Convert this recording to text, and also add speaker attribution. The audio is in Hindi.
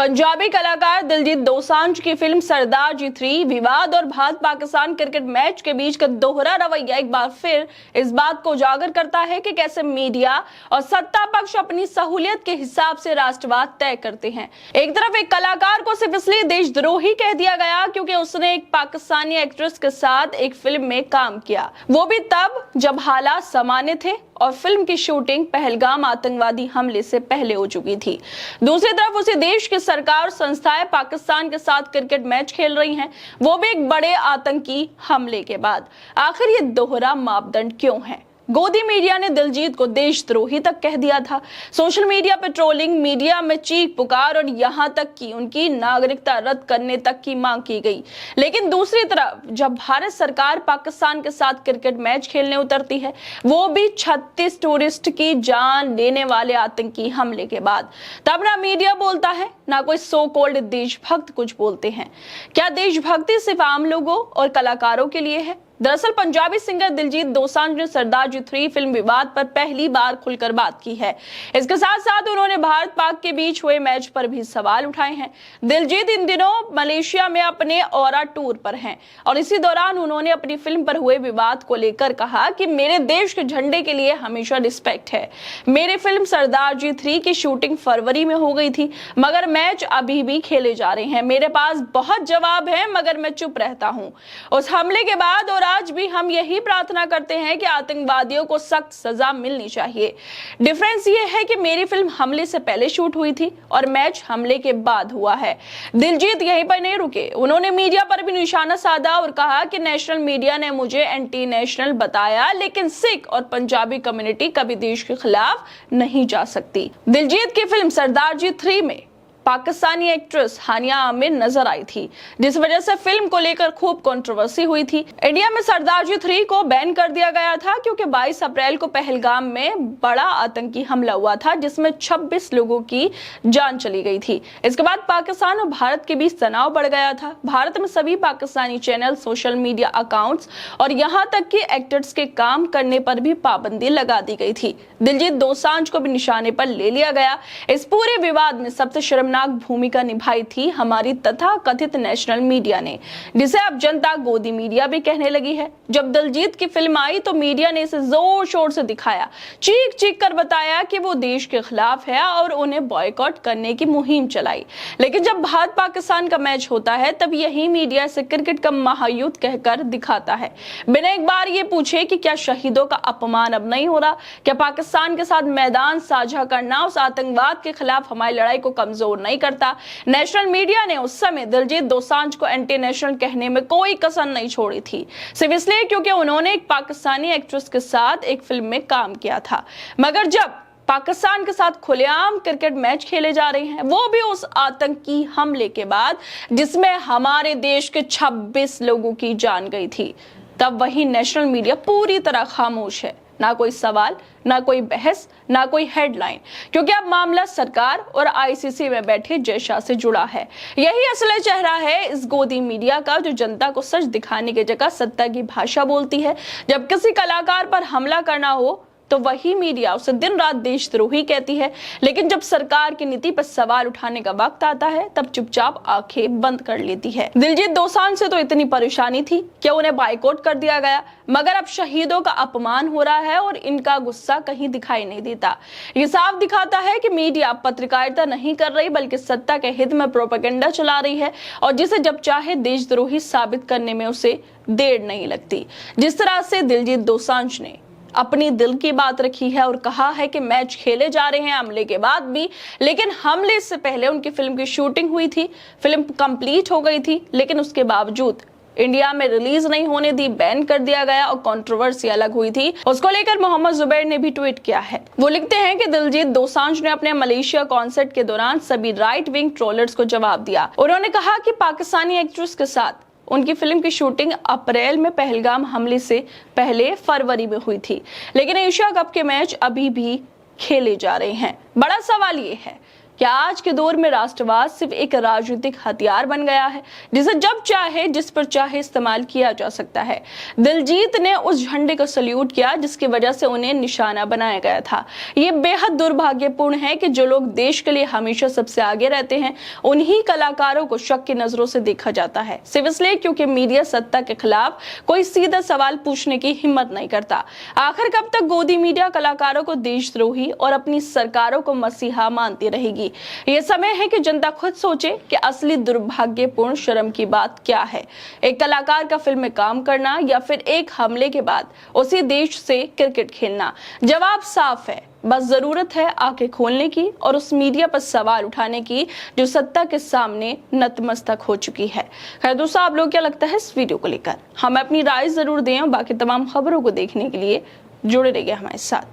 Speaker 1: पंजाबी कलाकार दिलजीत दोसांझ की फिल्म सरदार जी 3 विवाद और भारत पाकिस्तान क्रिकेट मैच के बीच का दोहरा रवैया एक बार फिर इस बात को उजागर करता है कि कैसे मीडिया और सत्ता पक्ष अपनी सहूलियत के हिसाब से राष्ट्रवाद तय करते हैं। एक तरफ एक कलाकार को सिर्फ इसलिए देशद्रोही कह दिया गया क्योंकि उसने एक पाकिस्तानी एक्ट्रेस के साथ एक फिल्म में काम किया, वो भी तब जब हालात सामान्य थे और फिल्म की शूटिंग पहलगाम आतंकवादी हमले से पहले हो चुकी थी। दूसरी तरफ उसी देश की सरकार और संस्थाएं पाकिस्तान के साथ क्रिकेट मैच खेल रही हैं, वो भी एक बड़े आतंकी हमले के बाद। आखिर ये दोहरा मापदंड क्यों है? गोदी मीडिया ने दिलजीत को देशद्रोही तक कह दिया था। सोशल मीडिया पर ट्रोलिंग, मीडिया में चीख पुकार और यहां तक कि उनकी नागरिकता रद्द करने तक की मांग की गई। लेकिन दूसरी तरफ जब भारत सरकार पाकिस्तान के साथ क्रिकेट मैच खेलने उतरती है, वो भी 36 टूरिस्ट की जान लेने वाले आतंकी हमले के बाद, तब ना मीडिया बोलता है ना कोई सो कॉल्ड देशभक्त कुछ बोलते हैं। क्या देशभक्ति सिर्फ आम लोगों और कलाकारों के लिए है? दरअसल पंजाबी सिंगर दिलजीत दोसांझ ने सरदार जी 3 फिल्म विवाद पर पहली बार खुलकर बात की है। इसके साथ साथ उन्होंने भारत पाक के बीच हुए मैच पर भी सवाल उठाए हैं। दिलजीत इन दिनों मलेशिया में अपने औरा टूर पर हैं और इसी दौरान उन्होंने अपनी फिल्म पर हुए विवाद को लेकर कहा कि मेरे देश के झंडे के लिए हमेशा रिस्पेक्ट है। मेरी फिल्म सरदार जी 3 की शूटिंग फरवरी में हो गई थी, मगर मैच अभी भी खेले जा रहे हैं। मेरे पास बहुत जवाब है मगर मैं चुप रहता हूं। उस हमले के बाद और आज भी हम यही प्रार्थना करते हैं कि आतंकवादियों को सख्त सजा मिलनी चाहिए। डिफरेंस ये है कि मेरी फिल्म हमले से पहले शूट हुई थी और मैच हमले के बाद हुआ है। दिलजीत यहीं पर नहीं रुके, उन्होंने मीडिया पर भी निशाना साधा और कहा कि नेशनल मीडिया ने मुझे एंटी नेशनल बताया, लेकिन सिख और पंजाबी कम्युनिटी कभी देश के खिलाफ नहीं जा सकती। दिलजीत की फिल्म सरदार जी 3 में पाकिस्तानी एक्ट्रेस हानिया आमिर नजर आई थी, जिस वजह से फिल्म को लेकर खूब कंट्रोवर्सी हुई थी। इंडिया में सरदार जी 3 को बैन कर दिया गया था क्योंकि 22 अप्रैल को पहलगाम में बड़ा आतंकी हमला हुआ था जिसमें 26 लोगों की जान चली गई थी। इसके बाद पाकिस्तान और भारत के बीच तनाव बढ़ गया था। भारत में सभी Pakistani channel, social media accounts और यहाँ तक कि एक्टर्स के काम करने पर भी पाबंदी लगा दी गई थी। दिलजीत दोसांझ को भी निशाने पर ले लिया गया। इस पूरे विवाद में सबसे शर्मनाक भूमिका निभाई थी हमारी तथा कथित नेशनल मीडिया ने, जिसे अब जनता गोदी मीडिया भी कहने लगी है। जब दिलजीत की फिल्म आई तो मीडिया ने इसे जोर शोर से दिखाया, चीख चीख कर बताया कि वो देश के खिलाफ है और उन्हें बॉयकॉट करने की मुहिम चलाई। लेकिन जब भारत पाकिस्तान का मैच होता है तब यही मीडिया से क्रिकेट का महायुद्ध कहकर दिखाता है, बिना एक बार ये पूछे कि क्या शहीदों का अपमान अब नहीं हो रहा? क्या पाकिस्तान के साथ मैदान साझा करना उस आतंकवाद के खिलाफ हमारी लड़ाई को कमजोर नहीं करता? नेशनल मीडिया ने उस समय दिलजीत दोसांझ को एंटी नेशनल कहने में कोई कसर नहीं छोड़ी थी, सिर्फ इसलिए क्योंकि उन्होंने एक पाकिस्तानी एक्ट्रेस के साथ एक फिल्म में काम किया था। मगर जब पाकिस्तान के साथ खुलेआम क्रिकेट मैच खेले जा रहे हैं, वो भी उस आतंकी हमले के बाद जिसमें हमारे देश के 26 लोगों की जान गई थी, तब वही नेशनल मीडिया पूरी तरह खामोश है। ना कोई सवाल, ना कोई बहस, ना कोई हेडलाइन, क्योंकि अब मामला सरकार और आईसीसी में बैठे जय शाह से जुड़ा है। यही असली चेहरा है इस गोदी मीडिया का, जो जनता को सच दिखाने की जगह सत्ता की भाषा बोलती है। जब किसी कलाकार पर हमला करना हो तो वही मीडिया उसे दिन रात देशद्रोही कहती है, लेकिन जब सरकार की नीति पर सवाल उठाने का वक्त आता है तब चुपचाप आंखें बंद कर लेती है। दिलजीत दोसांझ से तो इतनी परेशानी थी कि उन्हें बाइकआउट कर दिया गया, मगर अब शहीदों का अपमान हो रहा है और इनका गुस्सा कहीं दिखाई नहीं देता। ये साफ दिखाता है कि मीडिया पत्रकारिता नहीं कर रही बल्कि सत्ता के हित में प्रोपेगेंडा चला रही है, और जिसे जब चाहे देशद्रोही साबित करने में उसे देर नहीं लगती। जिस तरह से दिलजीत दोसांझ ने अपनी दिल की बात रखी है और कहा है कि मैच खेले जा रहे हैं हमले के बाद भी, लेकिन हमले से पहले उनकी फिल्म की शूटिंग हुई थी, फिल्म कंप्लीट हो गई थी, लेकिन उसके बावजूद इंडिया में रिलीज नहीं होने दी, बैन कर दिया गया और कंट्रोवर्सी अलग हुई थी। उसको लेकर मोहम्मद जुबैर ने भी ट्वीट किया है। वो लिखते हैं कि दिलजीत दोसांझ ने अपने मलेशिया कॉन्सर्ट के दौरान सभी राइट विंग ट्रोलर्स को जवाब दिया। उन्होंने कहा कि पाकिस्तानी एक्ट्रेस के साथ उनकी फिल्म की शूटिंग अप्रैल में पहलगाम हमले से पहले फरवरी में हुई थी, लेकिन एशिया कप के मैच अभी भी खेले जा रहे हैं। बड़ा सवाल ये है क्या आज के दौर में राष्ट्रवाद सिर्फ एक राजनीतिक हथियार बन गया है जिसे जब चाहे जिस पर चाहे इस्तेमाल किया जा सकता है? दिलजीत ने उस झंडे को सल्यूट किया जिसकी वजह से उन्हें निशाना बनाया गया था। ये बेहद दुर्भाग्यपूर्ण है कि जो लोग देश के लिए हमेशा सबसे आगे रहते हैं उन्हीं कलाकारों को शक की नजरों से देखा जाता है, सिर्फ इसलिए क्योंकि मीडिया सत्ता के खिलाफ कोई सीधा सवाल पूछने की हिम्मत नहीं करता। आखिर कब तक गोदी मीडिया कलाकारों को देशद्रोही और अपनी सरकारों को मसीहा मानती रहेगी? ये समय है कि जनता खुद सोचे कि असली दुर्भाग्यपूर्ण शर्म की बात क्या है, एक कलाकार का फिल्म में काम करना या फिर एक हमले के बाद उसी देश से क्रिकेट खेलना? जवाब साफ है, बस जरूरत है आंखें खोलने की और उस मीडिया पर सवाल उठाने की जो सत्ता के सामने नतमस्तक हो चुकी है। खैर दोस्तों, आप लोग क्या लगता है इस वीडियो को लेकर? हमें अपनी राय जरूर दें और बाकी तमाम खबरों को देखने के लिए जुड़े रहिए हमारे साथ।